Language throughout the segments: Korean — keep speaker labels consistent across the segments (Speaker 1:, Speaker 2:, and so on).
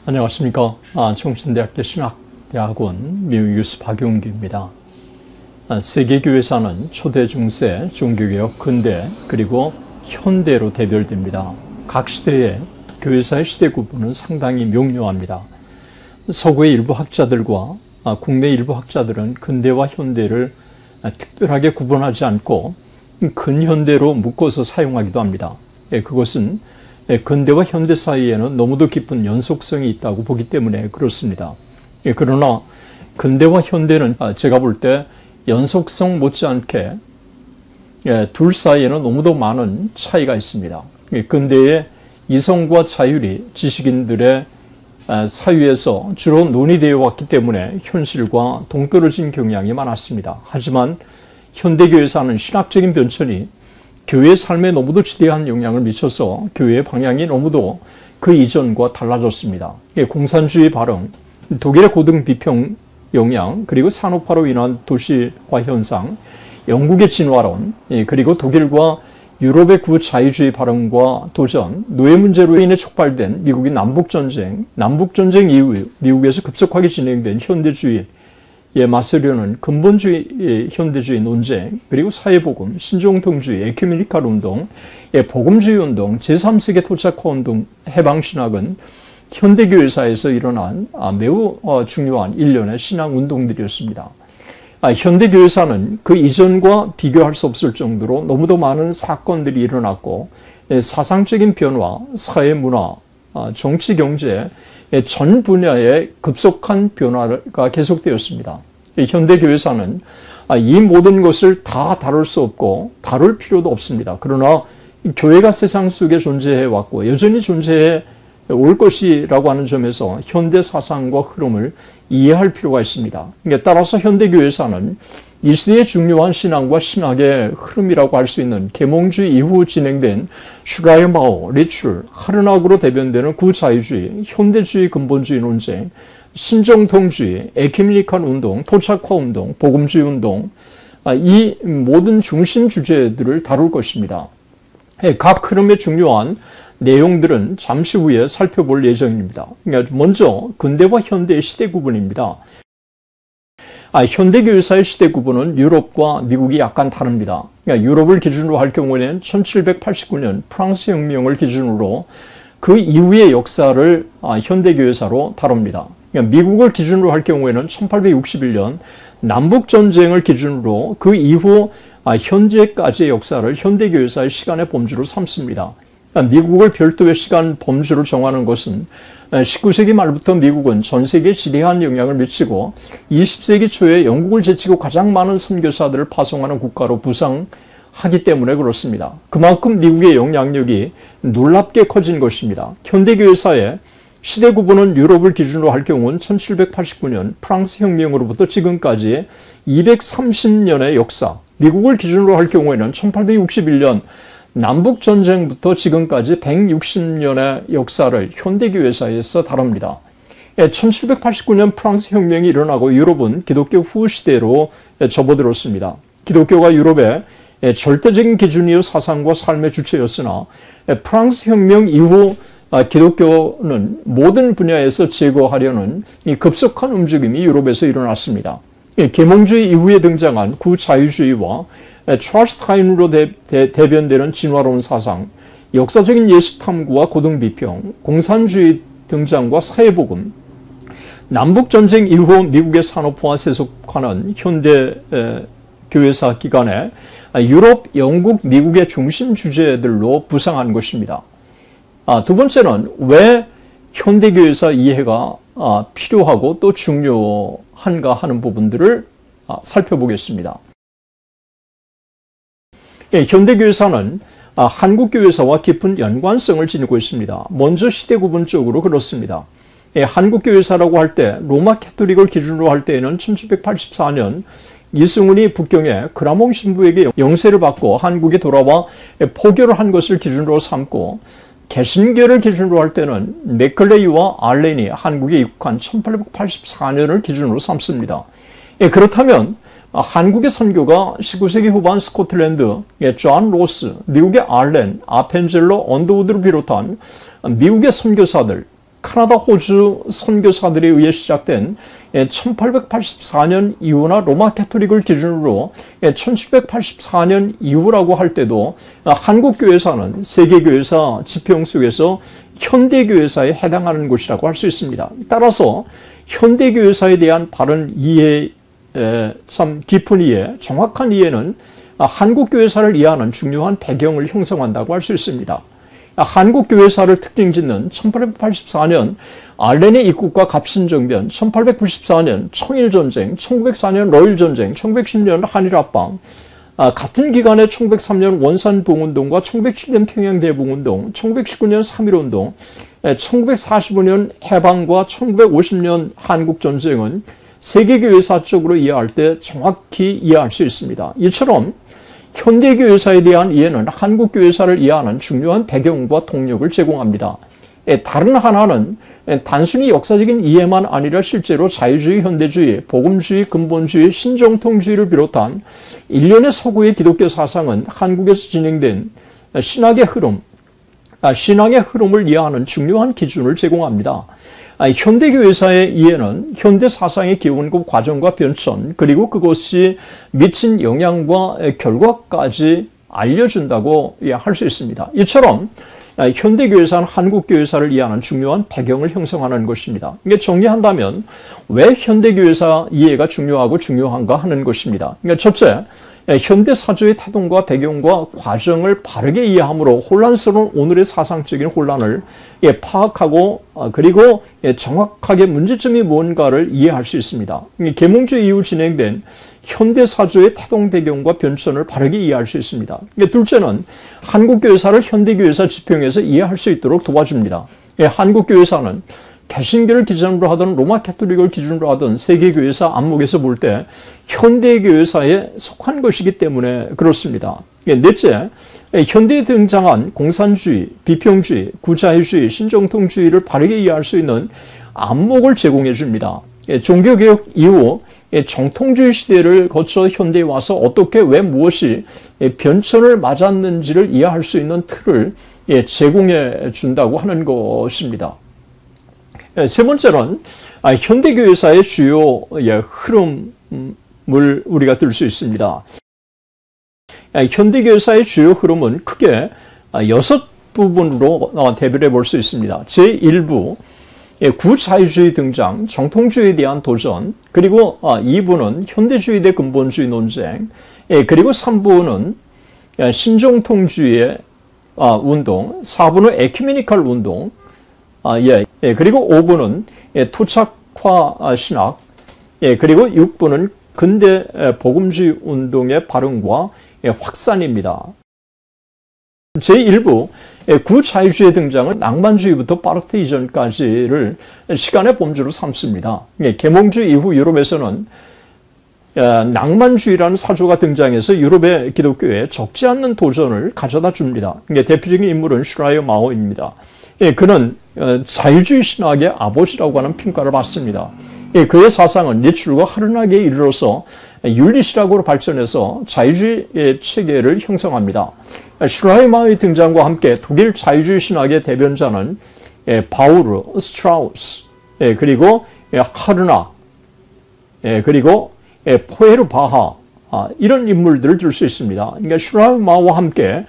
Speaker 1: 안녕하십니까. 정신대학교 신학대학원 미우유스 박용규입니다. 세계교회사는 초대, 중세, 종교개혁, 근대, 그리고 현대로 대별됩니다. 각 시대의 교회사의 시대 구분은 상당히 명료합니다. 서구의 일부 학자들과 국내 일부 학자들은 근대와 현대를 특별하게 구분하지 않고 근현대로 묶어서 사용하기도 합니다. 그것은 근대와 현대 사이에는 너무도 깊은 연속성이 있다고 보기 때문에 그렇습니다. 그러나 근대와 현대는 제가 볼 때 연속성 못지않게 둘 사이에는 너무도 많은 차이가 있습니다. 근대의 이성과 자율이 지식인들의 사유에서 주로 논의되어 왔기 때문에 현실과 동떨어진 경향이 많았습니다. 하지만 현대교회사는 신학적인 변천이 교회의 삶에 너무도 지대한 영향을 미쳐서 교회의 방향이 너무도 그 이전과 달라졌습니다. 공산주의 발흥, 독일의 고등 비평 영향, 그리고 산업화로 인한 도시화 현상, 영국의 진화론, 그리고 독일과 유럽의 구자유주의 발흥과 도전, 노예 문제로 인해 촉발된 미국의 남북전쟁 이후 미국에서 급속하게 진행된 현대주의에 맞서려는 근본주의 현대주의 논쟁, 그리고 사회복음, 신종통주의, 에큐메니칼 운동, 복음주의 운동, 제3세계 토착화 운동, 해방신학은 현대교회사에서 일어난 매우 중요한 일련의 신앙운동들이었습니다. 현대교회사는 그 이전과 비교할 수 없을 정도로 너무도 많은 사건들이 일어났고 사상적인 변화, 사회문화, 정치, 경제 전 분야의 급속한 변화가 계속되었습니다. 현대교회사는 이 모든 것을 다 다룰 수 없고 다룰 필요도 없습니다. 그러나 교회가 세상 속에 존재해왔고 여전히 존재해 올 것이라고 하는 점에서 현대 사상과 흐름을 이해할 필요가 있습니다. 따라서 현대교회사는 이 시대의 중요한 신앙과 신학의 흐름이라고 할 수 있는 계몽주의 이후 진행된 슈가이마오, 리출, 하르낙으로 대변되는 구자유주의, 현대주의 근본주의 논쟁, 신정통주의, 에큐메니칼 운동, 토착화 운동, 복음주의 운동, 이 모든 중심 주제들을 다룰 것입니다. 각 흐름의 중요한 내용들은 잠시 후에 살펴볼 예정입니다. 먼저 근대와 현대의 시대 구분입니다. 현대교회사의 시대 구분은 유럽과 미국이 약간 다릅니다. 유럽을 기준으로 할 경우에는 1789년 프랑스 혁명을 기준으로 그 이후의 역사를 현대교회사로 다룹니다. 미국을 기준으로 할 경우에는 1861년 남북전쟁을 기준으로 그 이후 현재까지의 역사를 현대교회사의 시간의 범주로 삼습니다. 미국을 별도의 시간 범주로 정하는 것은 19세기 말부터 미국은 전 세계에 지대한 영향을 미치고 20세기 초에 영국을 제치고 가장 많은 선교사들을 파송하는 국가로 부상하기 때문에 그렇습니다. 그만큼 미국의 영향력이 놀랍게 커진 것입니다. 현대교회사의 시대 구분은 유럽을 기준으로 할 경우는 1789년 프랑스 혁명으로부터 지금까지 230년의 역사, 미국을 기준으로 할 경우에는 1861년 남북전쟁부터 지금까지 160년의 역사를 현대교회사에서 다룹니다. 1789년 프랑스 혁명이 일어나고 유럽은 기독교 후시대로 접어들었습니다. 기독교가 유럽의 절대적인 기준이요 사상과 삶의 주체였으나 프랑스 혁명 이후 기독교는 모든 분야에서 제거하려는 이 급속한 움직임이 유럽에서 일어났습니다. 계몽주의 이후에 등장한 구자유주의와 찰스 타인으로 대변되는 진화론 사상, 역사적인 예수 탐구와 고등비평, 공산주의 등장과 사회복음, 남북전쟁 이후 미국의 산업화와 세속화는 현대 교회사 기간에 유럽, 영국, 미국의 중심 주제들로 부상한 것입니다. 두 번째는 왜 현대교회사 이해가 필요하고 또 중요한가 하는 부분들을 살펴보겠습니다. 현대교회사는 한국교회사와 깊은 연관성을 지니고 있습니다. 먼저 시대 구분적으로 그렇습니다. 한국교회사라고 할 때 로마 캐토릭을 기준으로 할 때에는 1784년 이승훈이 북경의 그라몽 신부에게 영세를 받고 한국에 돌아와 포교를 한 것을 기준으로 삼고 개신교를 기준으로 할 때는 맥클레이와 알렌이 한국에 입국한 1884년을 기준으로 삼습니다. 그렇다면 한국의 선교가 19세기 후반 스코틀랜드의 존 로스, 미국의 알렌, 아펜젤로 언더우드를 비롯한 미국의 선교사들, 카나다, 호주 선교사들에 의해 시작된 1884년 이후나 로마 가톨릭을 기준으로 1784년 이후라고 할 때도 한국교회사는 세계교회사 지평 속에서 현대교회사에 해당하는 곳이라고 할 수 있습니다. 따라서 현대교회사에 대한 바른 이해, 참 깊은 이해, 정확한 이해는 한국교회사를 이해하는 중요한 배경을 형성한다고 할 수 있습니다. 한국교회사를 특징짓는 1884년 알렌의 입국과 갑신정변, 1894년 청일전쟁, 1904년 러일전쟁, 1910년 한일합방, 같은 기간에 1903년 원산봉운동과 1907년 평양대봉운동, 1919년 3.1운동, 1945년 해방과 1950년 한국전쟁은 세계교회사적으로 이해할 때 정확히 이해할 수 있습니다. 이처럼 현대교회사에 대한 이해는 한국교회사를 이해하는 중요한 배경과 동력을 제공합니다. 다른 하나는 단순히 역사적인 이해만 아니라 실제로 자유주의, 현대주의, 복음주의, 근본주의, 신정통주의를 비롯한 일련의 서구의 기독교 사상은 한국에서 진행된 신학의 흐름을 이해하는 중요한 기준을 제공합니다. 현대교회사의 이해는 현대 사상의 기원과 과정과 변천, 그리고 그것이 미친 영향과 결과까지 알려준다고 할 수 있습니다. 이처럼 현대교회사는 한국교회사를 이해하는 중요한 배경을 형성하는 것입니다. 이게 정리한다면 왜 현대교회사 이해가 중요하고 중요한가 하는 것입니다. 그러니까 첫째, 현대사주의 태동과 배경과 과정을 바르게 이해함으로 혼란스러운 오늘의 사상적인 혼란을 파악하고 그리고 정확하게 문제점이 뭔가를 이해할 수 있습니다. 계몽주의 이후 진행된 현대사주의 태동 배경과 변천을 바르게 이해할 수 있습니다. 둘째는 한국교회사를 현대교회사 지평에서 이해할 수 있도록 도와줍니다. 한국교회사는 개신교를 기준으로 하든 로마 가톨릭을 기준으로 하든 세계교회사 안목에서 볼 때 현대교회사에 속한 것이기 때문에 그렇습니다. 넷째, 현대에 등장한 공산주의, 비평주의, 구자유주의, 신정통주의를 바르게 이해할 수 있는 안목을 제공해 줍니다. 종교개혁 이후 정통주의 시대를 거쳐 현대에 와서 어떻게 왜 무엇이 변천을 맞았는지를 이해할 수 있는 틀을 제공해 준다고 하는 것입니다. 세 번째는 현대교회사의 주요 흐름을 우리가 들 수 있습니다. 현대교회사의 주요 흐름은 크게 6부분으로 대별해 볼 수 있습니다. 제1부, 구자유주의 등장, 정통주의에 대한 도전, 그리고 2부는 현대주의 대 근본주의 논쟁, 그리고 3부는 신정통주의의 운동, 4부는 에큐메니컬 운동, 그리고 5부는 토착화 신학, 그리고 6부는 근대 복음주의 운동의 발흥과 확산입니다. 제1부, 구자유주의 등장은 낭만주의부터 파르트 이전까지를 시간의 범주로 삼습니다. 계몽주의 이후 유럽에서는 낭만주의라는 사조가 등장해서 유럽의 기독교에 적지 않는 도전을 가져다 줍니다. 대표적인 인물은 슈라이어 마오입니다. 그는 자유주의 신학의 아버지라고 하는 평가를 받습니다. 그의 사상은 니출과 하르나게에 이르러서 윤리실학으로 발전해서 자유주의 체계를 형성합니다. 슈라이마의 등장과 함께 독일 자유주의 신학의 대변자는 바우르, 스트라우스, 그리고 하르나, 그리고 포에르바하, 이런 인물들을 들 수 있습니다. 그러니까 슈라이마와 함께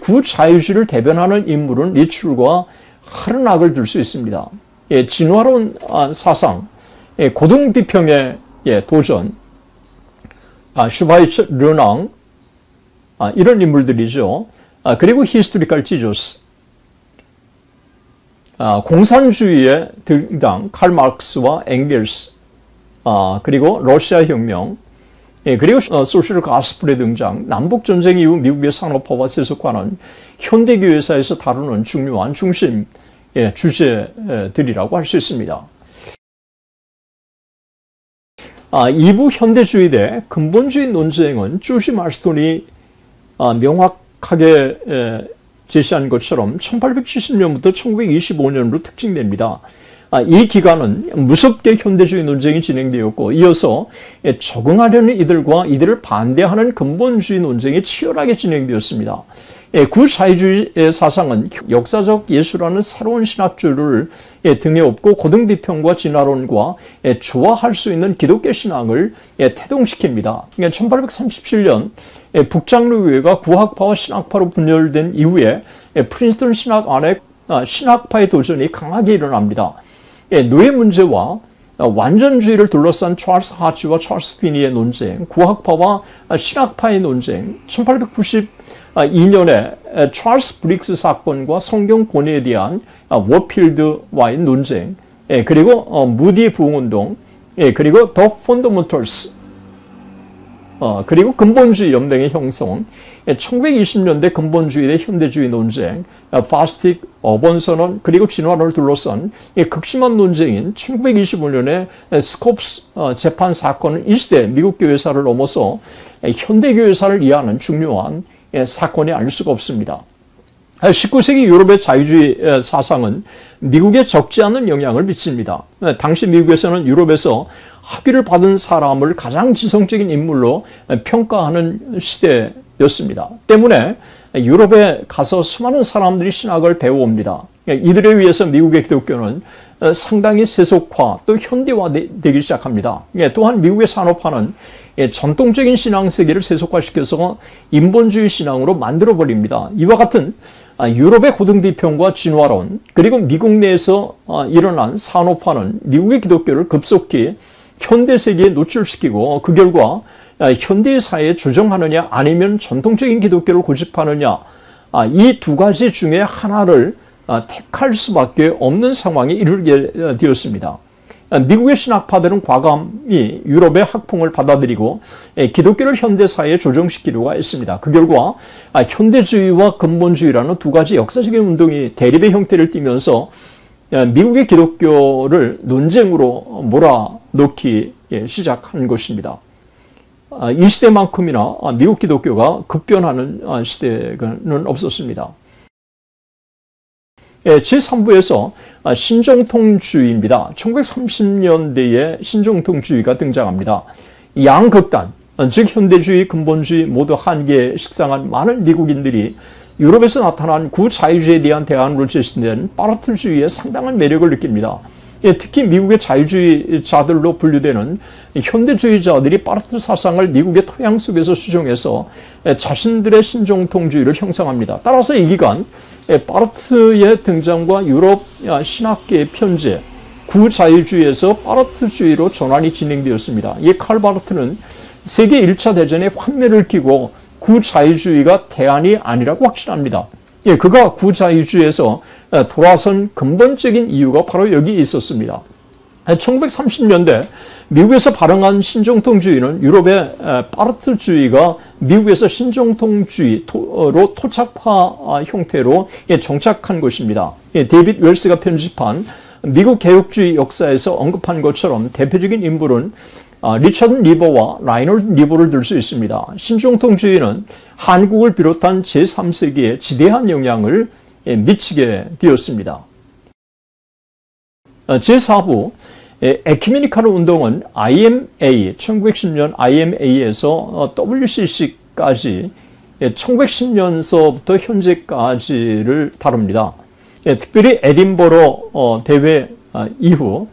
Speaker 1: 구자유주의를 대변하는 인물은 니출과 하르낙을 들 수 있습니다. 진화론 사상, 고등비평의 도전, 슈바이츠, 르낭, 이런 인물들이죠. 그리고 히스토리컬 지저스, 공산주의의 등장, 칼 마르크스와 엥겔스, 그리고 러시아 혁명, 그리고 소셜 가스플의 등장, 남북전쟁 이후 미국의 산업화와 세속화는 현대교회사에서 다루는 중요한 중심 주제들이라고 할 수 있습니다. 2부 현대주의 대 근본주의 논쟁은 주시 말스톤이 명확하게 제시한 것처럼 1870년부터 1925년으로 특징됩니다. 이 기간은 무섭게 현대주의 논쟁이 진행되었고 이어서 적응하려는 이들과 이들을 반대하는 근본주의 논쟁이 치열하게 진행되었습니다. 구자유주의 사상은 역사적 예수라는 새로운 신학주를 등에 업고 고등비평과 진화론과 조화할 수 있는 기독교 신앙을 태동시킵니다. 1837년 북장로교회가 구학파와 신학파로 분열된 이후에 프린스턴 신학 안에 신학파의 도전이 강하게 일어납니다. 노예 문제와 완전주의를 둘러싼 찰스 하치와 찰스 피니의 논쟁, 구학파와 신학파의 논쟁, 1892년에 찰스 브릭스 사건과 성경 권위에 대한 워필드와의 논쟁, 그리고 무디 부흥운동, 그리고 더 펀더먼털스, 그리고 근본주의 연맹의 형성, 1920년대 근본주의 대 현대주의 논쟁, 파스틱, 어번선언, 그리고 진화론을 둘러싼 극심한 논쟁인 1925년의 스콥스 재판 사건은 이 시대 미국 교회사를 넘어서 현대 교회사를 이해하는 중요한 사건이 아닐 수가 없습니다. 19세기 유럽의 자유주의 사상은 미국에 적지 않은 영향을 미칩니다. 당시 미국에서는 유럽에서 합의를 받은 사람을 가장 지성적인 인물로 평가하는 시대였습니다. 때문에 유럽에 가서 수많은 사람들이 신학을 배워옵니다. 이들에 의해서 미국의 기독교는 상당히 세속화 또 현대화되기 시작합니다. 또한 미국의 산업화는 전통적인 신앙 세계를 세속화시켜서 인본주의 신앙으로 만들어버립니다. 이와 같은 유럽의 고등비평과 진화론 그리고 미국 내에서 일어난 산업화는 미국의 기독교를 급속히 현대 세계에 노출시키고 그 결과 현대의 사회에 조정하느냐 아니면 전통적인 기독교를 고집하느냐 이 두 가지 중에 하나를 택할 수밖에 없는 상황에 이르게 되었습니다. 미국의 신학파들은 과감히 유럽의 학풍을 받아들이고 기독교를 현대사회에 조정시키려고 했습니다. 그 결과 현대주의와 근본주의라는 두 가지 역사적인 운동이 대립의 형태를 띠면서 미국의 기독교를 논쟁으로 몰아넣기 시작한 것입니다. 이 시대만큼이나 미국 기독교가 급변하는 시대는 없었습니다. 제3부에서 신정통주의입니다. 1930년대에 신정통주의가 등장합니다. 양극단, 즉 현대주의, 근본주의 모두 한계에 식상한 많은 미국인들이 유럽에서 나타난 구자유주의에 대한 대안으로 제시된 파르트주의에 상당한 매력을 느낍니다. 특히 미국의 자유주의자들로 분류되는 현대주의자들이 파르트 사상을 미국의 토양 속에서 수정해서 자신들의 신정통주의를 형성합니다. 따라서 이 기간 파르트의 등장과 유럽 신학계의 편제, 구자유주의에서 파르트주의로 전환이 진행되었습니다. 이 칼 바르트는 세계 1차 대전에 환멸을 끼고 구자유주의가 대안이 아니라고 확신합니다. 그가 구자유주의에서 돌아선 근본적인 이유가 바로 여기 있었습니다. 1930년대 미국에서 발흥한 신정통주의는 유럽의 파르트주의가 미국에서 신정통주의로 토착화 형태로 정착한 것입니다. 데이빗 웰스가 편집한 미국 개혁주의 역사에서 언급한 것처럼 대표적인 인물은 리처드 리버와 라이널드 리버를 들 수 있습니다. 신정통주의는 한국을 비롯한 제3세기에 지대한 영향을 미치게 되었습니다. 제4부 에큐메니칼 운동은 IMA, 1910년 IMA에서 WCC까지 1910년서부터 현재까지를 다룹니다. 특별히 에딘버러 대회 이후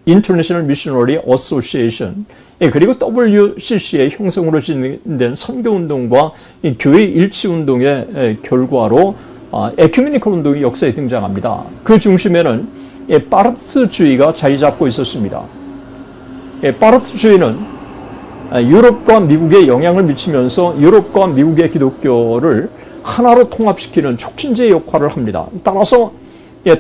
Speaker 1: International Missionary Association 그리고 WCC의 형성으로 진행된 선교운동과 교회 일치운동의 결과로 에큐메니컬 운동이 역사에 등장합니다. 그 중심에는 파르트주의가 자리 잡고 있었습니다. 파르트주의는 유럽과 미국에 영향을 미치면서 유럽과 미국의 기독교를 하나로 통합시키는 촉진제 역할을 합니다. 따라서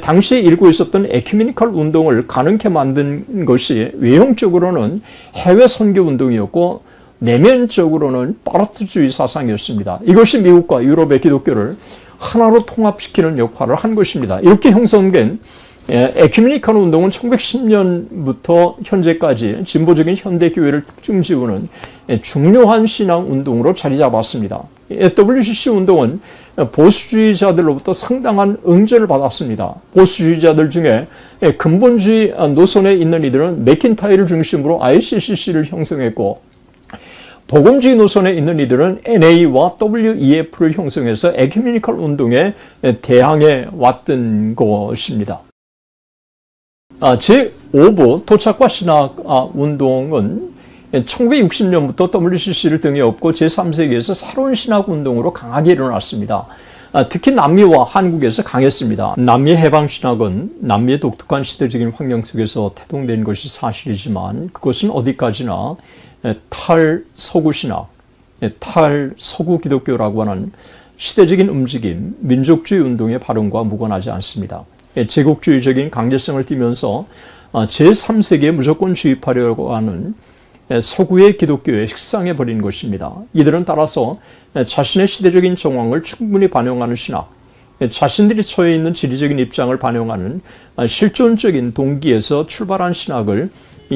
Speaker 1: 당시에 일고 있었던 에큐메니컬 운동을 가능케 만든 것이 외형적으로는 해외 선교 운동이었고 내면적으로는 파르트주의 사상이었습니다. 이것이 미국과 유럽의 기독교를 하나로 통합시키는 역할을 한 것입니다. 이렇게 형성된 에큐메니컬 운동은 1910년부터 현재까지 진보적인 현대교회를 특징 지우는 중요한 신앙 운동으로 자리 잡았습니다. WCC 운동은 보수주의자들로부터 상당한 응전을 받았습니다. 보수주의자들 중에 근본주의 노선에 있는 이들은 맥킨타이를 중심으로 ICCC를 형성했고 복음주의 노선에 있는 이들은 NA와 WEF를 형성해서 에큐메니컬 운동에 대항해 왔던 것입니다. 제5부 토착과 신학 운동은 1960년부터 WCC를 등에 업고 제3세기에서 새로운 신학 운동으로 강하게 일어났습니다. 특히 남미와 한국에서 강했습니다. 남미 해방신학은 남미의 독특한 시대적인 환경 속에서 태동된 것이 사실이지만 그것은 어디까지나 탈서구신학, 탈서구 기독교라고 하는 시대적인 움직임, 민족주의 운동의 발흥과 무관하지 않습니다. 제국주의적인 강제성을 띠면서 제3세기에 무조건 주입하려고 하는 서구의 기독교에 식상해버린 것입니다. 이들은 따라서 자신의 시대적인 정황을 충분히 반영하는 신학, 자신들이 처해 있는 지리적인 입장을 반영하는 실존적인 동기에서 출발한 신학을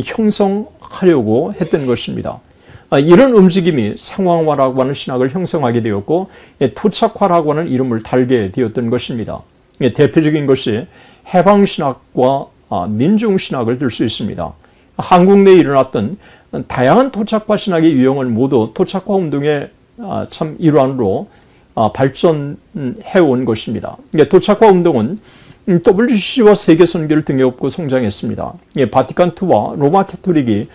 Speaker 1: 형성하려고 했던 것입니다. 이런 움직임이 상황화라고 하는 신학을 형성하게 되었고 토착화라고 하는 이름을 달게 되었던 것입니다. 대표적인 것이 해방신학과 민중신학을 들 수 있습니다. 한국 내에 일어났던 다양한 토착화 신학의 유형은 모두 토착화 운동의 참 일환으로 발전해온 것입니다. 토착화 운동은 WCC와 세계선교를 등에 업고 성장했습니다. 바티칸2와 로마 캐토릭이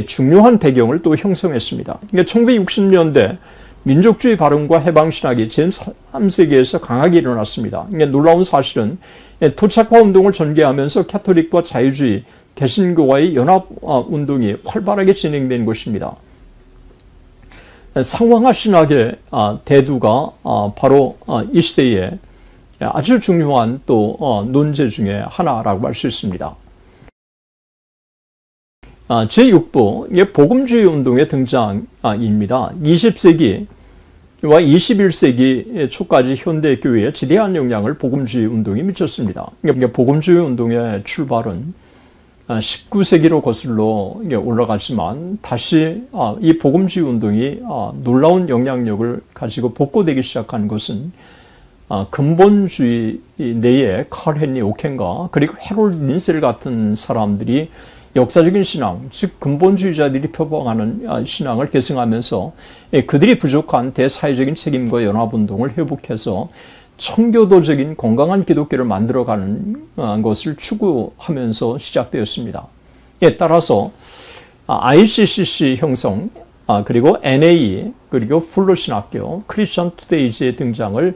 Speaker 1: 중요한 배경을 또 형성했습니다. 1960년대 민족주의 발흥과 해방신학이 제3세기에서 강하게 일어났습니다. 놀라운 사실은 토착화 운동을 전개하면서 캐토릭과 자유주의, 개신교와의 연합운동이 활발하게 진행된 것입니다. 상황화 신학의 대두가 바로 이 시대에 아주 중요한 또 논제 중에 하나라고 할 수 있습니다. 제6부 복음주의 운동의 등장입니다. 20세기와 21세기 초까지 현대 교회에 지대한 영향을 복음주의 운동이 미쳤습니다. 복음주의 운동의 출발은 19세기로 거슬러 올라갔지만 다시 이 복음주의 운동이 놀라운 영향력을 가지고 복고되기 시작한 것은 근본주의 내에 칼 헨리 오켄가 그리고 해롤드 린셀 같은 사람들이 역사적인 신앙, 즉 근본주의자들이 표방하는 신앙을 계승하면서 그들이 부족한 대사회적인 책임과 연합운동을 회복해서 청교도적인 건강한 기독교를 만들어가는 것을 추구하면서 시작되었습니다. 이에 따라서 ICCC 형성, 그리고 NA, 그리고 풀로신학교, 크리스천 투데이즈의 등장을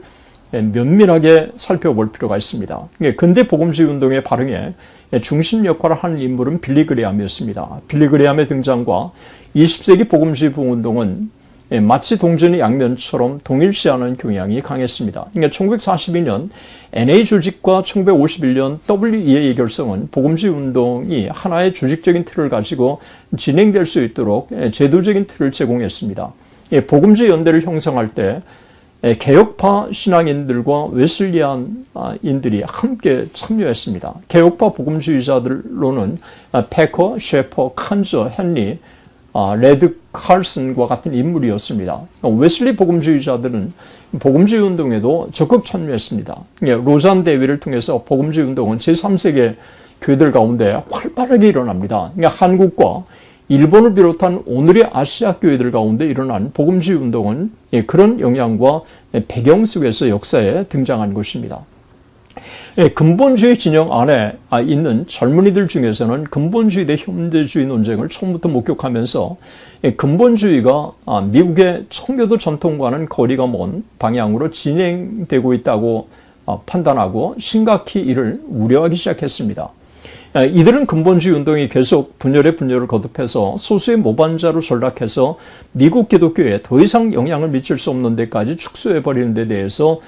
Speaker 1: 면밀하게 살펴볼 필요가 있습니다. 근대 복음주의 운동의 발흥에 중심 역할을 하는 인물은 빌리 그레함이었습니다. 빌리 그레함의 등장과 20세기 복음주의 운동은 마치 동전의 양면처럼 동일시하는 경향이 강했습니다. 1942년 NA 조직과 1951년 WEA 결성은 복음주의 운동이 하나의 조직적인 틀을 가지고 진행될 수 있도록 제도적인 틀을 제공했습니다. 복음주의 연대를 형성할 때 개혁파 신앙인들과 웨슬리안인들이 함께 참여했습니다. 개혁파 복음주의자들로는 패커, 셰퍼, 칸저, 헨리, 레드 칼슨과 같은 인물이었습니다. 웨슬리 복음주의자들은 복음주의 운동에도 적극 참여했습니다. 로잔 대회를 통해서 복음주의 운동은 제3세계 교회들 가운데 활발하게 일어납니다. 한국과 일본을 비롯한 오늘의 아시아 교회들 가운데 일어난 복음주의 운동은 그런 영향과 배경 속에서 역사에 등장한 것입니다. 근본주의 진영 안에 있는 젊은이들 중에서는 근본주의 대 현대주의 논쟁을 처음부터 목격하면서 근본주의가 미국의 청교도 전통과는 거리가 먼 방향으로 진행되고 있다고 판단하고 심각히 이를 우려하기 시작했습니다. 이들은 근본주의 운동이 계속 분열의 분열을 거듭해서 소수의 모반자로 전락해서 미국 기독교에 더 이상 영향을 미칠 수 없는 데까지 축소해버리는 데 대해서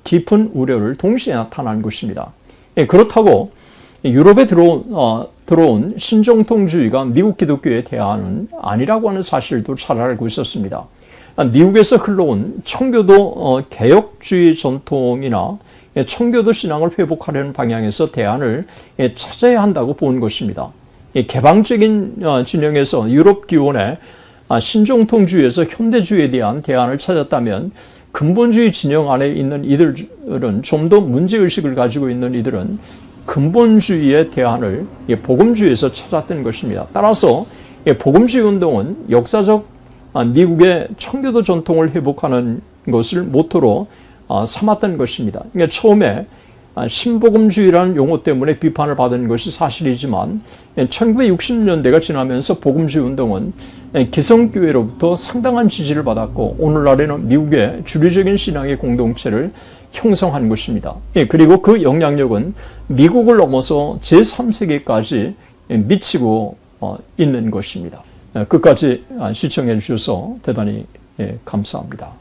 Speaker 1: 깊은 우려를 동시에 나타난 것입니다. 그렇다고 유럽에 들어온 신정통주의가 미국 기독교의 대안은 아니라고 하는 사실도 잘 알고 있었습니다. 미국에서 흘러온 청교도 개혁주의 전통이나 청교도 신앙을 회복하려는 방향에서 대안을 찾아야 한다고 본 것입니다. 개방적인 진영에서 유럽 기원의 신정통주의에서 현대주의에 대한 대안을 찾았다면 근본주의 진영 안에 있는 이들은 좀 더 문제의식을 가지고 있는 이들은 근본주의의 대안을 복음주의에서 찾았던 것입니다. 따라서 복음주의 운동은 역사적 미국의 청교도 전통을 회복하는 것을 모토로 삼았던 것입니다. 그러니까 처음에 신복음주의라는 용어 때문에 비판을 받은 것이 사실이지만 1960년대가 지나면서 복음주의 운동은 기성교회로부터 상당한 지지를 받았고 오늘날에는 미국의 주류적인 신앙의 공동체를 형성한 것입니다. 그리고 그 영향력은 미국을 넘어서 제3세계까지 미치고 있는 것입니다. 끝까지 시청해 주셔서 대단히 감사합니다.